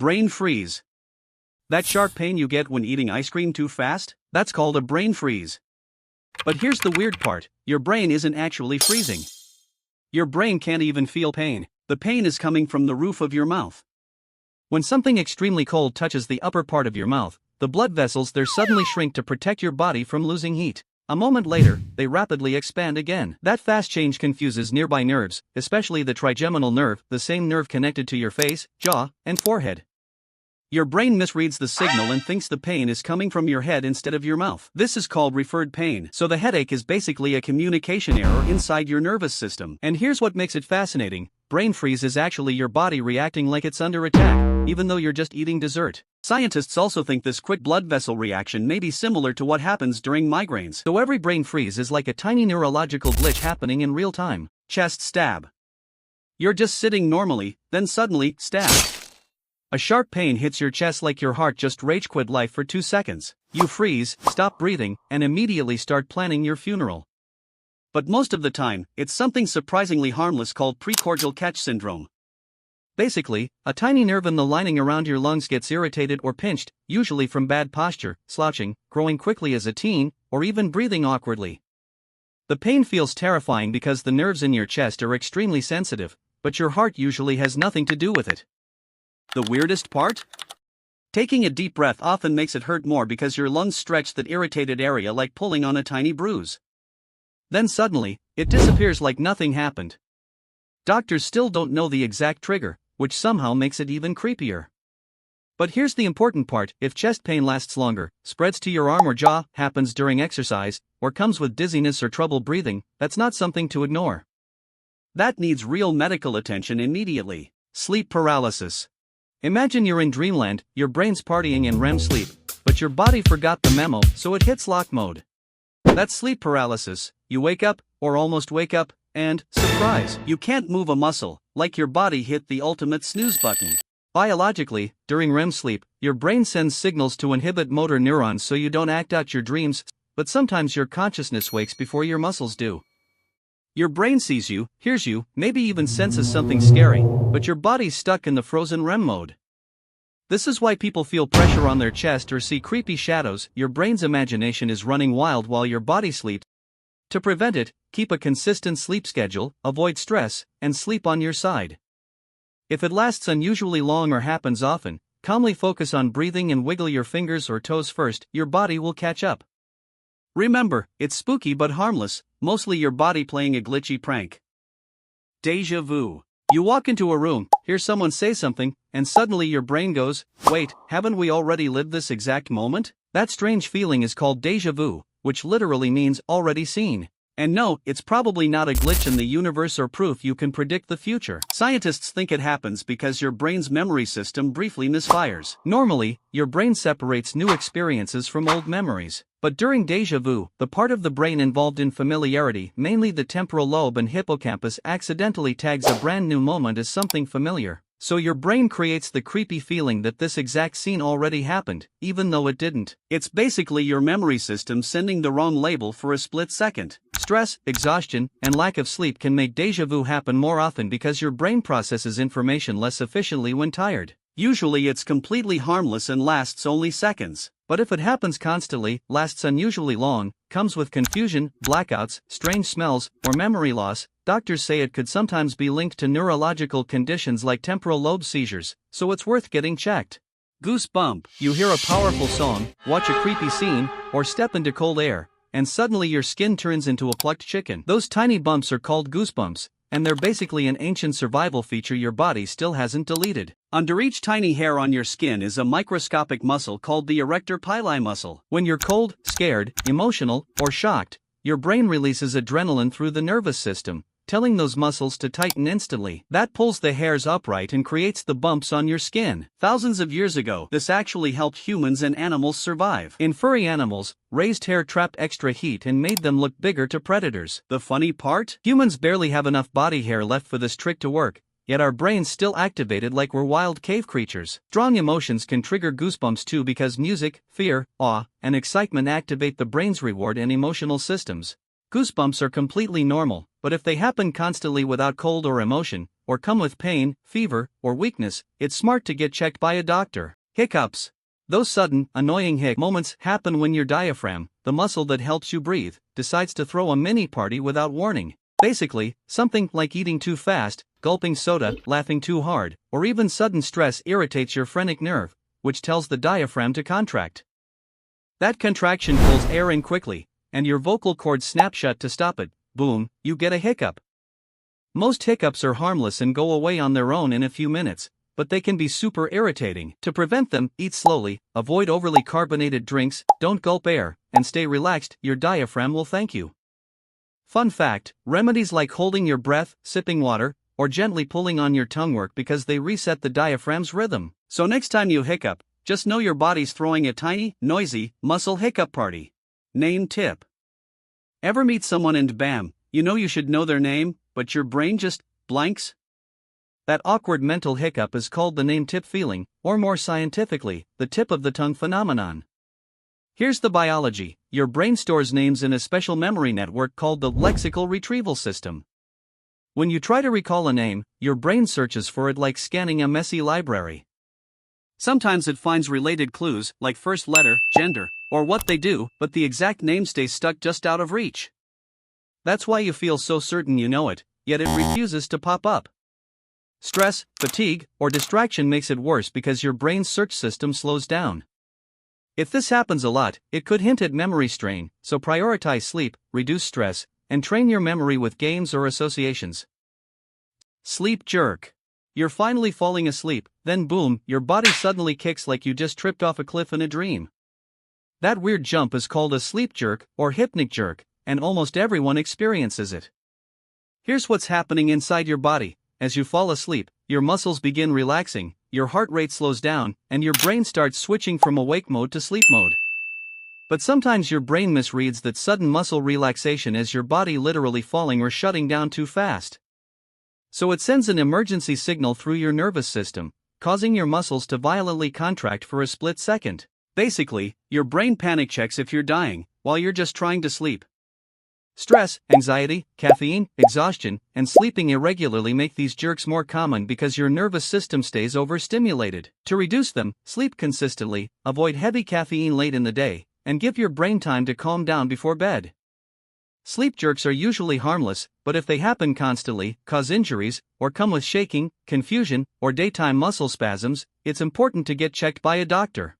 Brain freeze. That sharp pain you get when eating ice cream too fast? That's called a brain freeze. But here's the weird part, your brain isn't actually freezing. Your brain can't even feel pain. The pain is coming from the roof of your mouth. When something extremely cold touches the upper part of your mouth, the blood vessels there suddenly shrink to protect your body from losing heat. A moment later, they rapidly expand again. That fast change confuses nearby nerves, especially the trigeminal nerve, the same nerve connected to your face, jaw, and forehead. Your brain misreads the signal and thinks the pain is coming from your head instead of your mouth. This is called referred pain. So the headache is basically a communication error inside your nervous system. And here's what makes it fascinating. Brain freeze is actually your body reacting like it's under attack, even though you're just eating dessert. Scientists also think this quick blood vessel reaction may be similar to what happens during migraines. So every brain freeze is like a tiny neurological glitch happening in real time. Chest stab. You're just sitting normally, then suddenly, stab. A sharp pain hits your chest like your heart just rage quit life for 2 seconds. You freeze, stop breathing, and immediately start planning your funeral. But most of the time, it's something surprisingly harmless called precordial catch syndrome. Basically, a tiny nerve in the lining around your lungs gets irritated or pinched, usually from bad posture, slouching, growing quickly as a teen, or even breathing awkwardly. The pain feels terrifying because the nerves in your chest are extremely sensitive, but your heart usually has nothing to do with it. The weirdest part? Taking a deep breath often makes it hurt more because your lungs stretch that irritated area like pulling on a tiny bruise. Then suddenly, it disappears like nothing happened. Doctors still don't know the exact trigger, which somehow makes it even creepier. But here's the important part, if chest pain lasts longer, spreads to your arm or jaw, happens during exercise, or comes with dizziness or trouble breathing, that's not something to ignore. That needs real medical attention immediately. Sleep paralysis. Imagine you're in dreamland, your brain's partying in REM sleep, but your body forgot the memo, so it hits lock mode. That's sleep paralysis. You wake up, or almost wake up, and, surprise, you can't move a muscle, like your body hit the ultimate snooze button. Biologically, during REM sleep, your brain sends signals to inhibit motor neurons so you don't act out your dreams, but sometimes your consciousness wakes before your muscles do. Your brain sees you, hears you, maybe even senses something scary, but your body's stuck in the frozen REM mode. This is why people feel pressure on their chest or see creepy shadows. Your brain's imagination is running wild while your body sleeps. To prevent it, keep a consistent sleep schedule, avoid stress, and sleep on your side. If it lasts unusually long or happens often, calmly focus on breathing and wiggle your fingers or toes first, your body will catch up. Remember, it's spooky but harmless, mostly your body playing a glitchy prank. Deja vu. You walk into a room, hear someone say something, and suddenly your brain goes, wait, haven't we already lived this exact moment? That strange feeling is called deja vu, which literally means already seen. And no, it's probably not a glitch in the universe or proof you can predict the future. Scientists think it happens because your brain's memory system briefly misfires. Normally, your brain separates new experiences from old memories. But during deja vu, the part of the brain involved in familiarity, mainly the temporal lobe and hippocampus, accidentally tags a brand new moment as something familiar. So your brain creates the creepy feeling that this exact scene already happened, even though it didn't. It's basically your memory system sending the wrong label for a split second. Stress, exhaustion, and lack of sleep can make deja vu happen more often because your brain processes information less efficiently when tired. Usually it's completely harmless and lasts only seconds. But if it happens constantly, lasts unusually long, comes with confusion, blackouts, strange smells, or memory loss, doctors say it could sometimes be linked to neurological conditions like temporal lobe seizures, so it's worth getting checked. Goosebump. You hear a powerful song, watch a creepy scene, or step into cold air, and suddenly your skin turns into a plucked chicken. Those tiny bumps are called goosebumps, and they're basically an ancient survival feature your body still hasn't deleted. Under each tiny hair on your skin is a microscopic muscle called the erector pili muscle. When you're cold, scared, emotional, or shocked, your brain releases adrenaline through the nervous system, telling those muscles to tighten instantly. That pulls the hairs upright and creates the bumps on your skin. Thousands of years ago, this actually helped humans and animals survive. In furry animals, raised hair trapped extra heat and made them look bigger to predators. The funny part? Humans barely have enough body hair left for this trick to work, yet our brains still activated like we're wild cave creatures. Strong emotions can trigger goosebumps too because music, fear, awe, and excitement activate the brain's reward and emotional systems. Goosebumps are completely normal, but if they happen constantly without cold or emotion, or come with pain, fever, or weakness, it's smart to get checked by a doctor. Hiccups. Those sudden, annoying hic moments happen when your diaphragm, the muscle that helps you breathe, decides to throw a mini party without warning. Basically, something like eating too fast, gulping soda, laughing too hard, or even sudden stress irritates your phrenic nerve, which tells the diaphragm to contract. That contraction pulls air in quickly, and your vocal cords snap shut to stop it. Boom, you get a hiccup. Most hiccups are harmless and go away on their own in a few minutes, but they can be super irritating. To prevent them, eat slowly, avoid overly carbonated drinks, don't gulp air, and stay relaxed. Your diaphragm will thank you. Fun fact, remedies like holding your breath, sipping water, or gently pulling on your tongue work because they reset the diaphragm's rhythm. So next time you hiccup, just know your body's throwing a tiny, noisy, muscle hiccup party. Name tip. Ever meet someone and bam, you know you should know their name, but your brain just blanks? That awkward mental hiccup is called the name tip feeling, or more scientifically, the tip of the tongue phenomenon. Here's the biology. Your brain stores names in a special memory network called the lexical retrieval system. When you try to recall a name, your brain searches for it like scanning a messy library. Sometimes it finds related clues, like first letter, gender, or what they do, but the exact name stays stuck just out of reach. That's why you feel so certain you know it, yet it refuses to pop up. Stress, fatigue, or distraction makes it worse because your brain's search system slows down. If this happens a lot, it could hint at memory strain, so prioritize sleep, reduce stress, and train your memory with games or associations. Sleep jerk. You're finally falling asleep, then boom, your body suddenly kicks like you just tripped off a cliff in a dream. That weird jump is called a sleep jerk or hypnic jerk, and almost everyone experiences it. Here's what's happening inside your body. As you fall asleep, your muscles begin relaxing, your heart rate slows down, and your brain starts switching from awake mode to sleep mode. But sometimes your brain misreads that sudden muscle relaxation as your body literally falling or shutting down too fast. So it sends an emergency signal through your nervous system, causing your muscles to violently contract for a split second. Basically, your brain panic checks if you're dying, while you're just trying to sleep. Stress, anxiety, caffeine, exhaustion, and sleeping irregularly make these jerks more common because your nervous system stays overstimulated. To reduce them, sleep consistently, avoid heavy caffeine late in the day, and give your brain time to calm down before bed. Sleep jerks are usually harmless, but if they happen constantly, cause injuries, or come with shaking, confusion, or daytime muscle spasms, it's important to get checked by a doctor.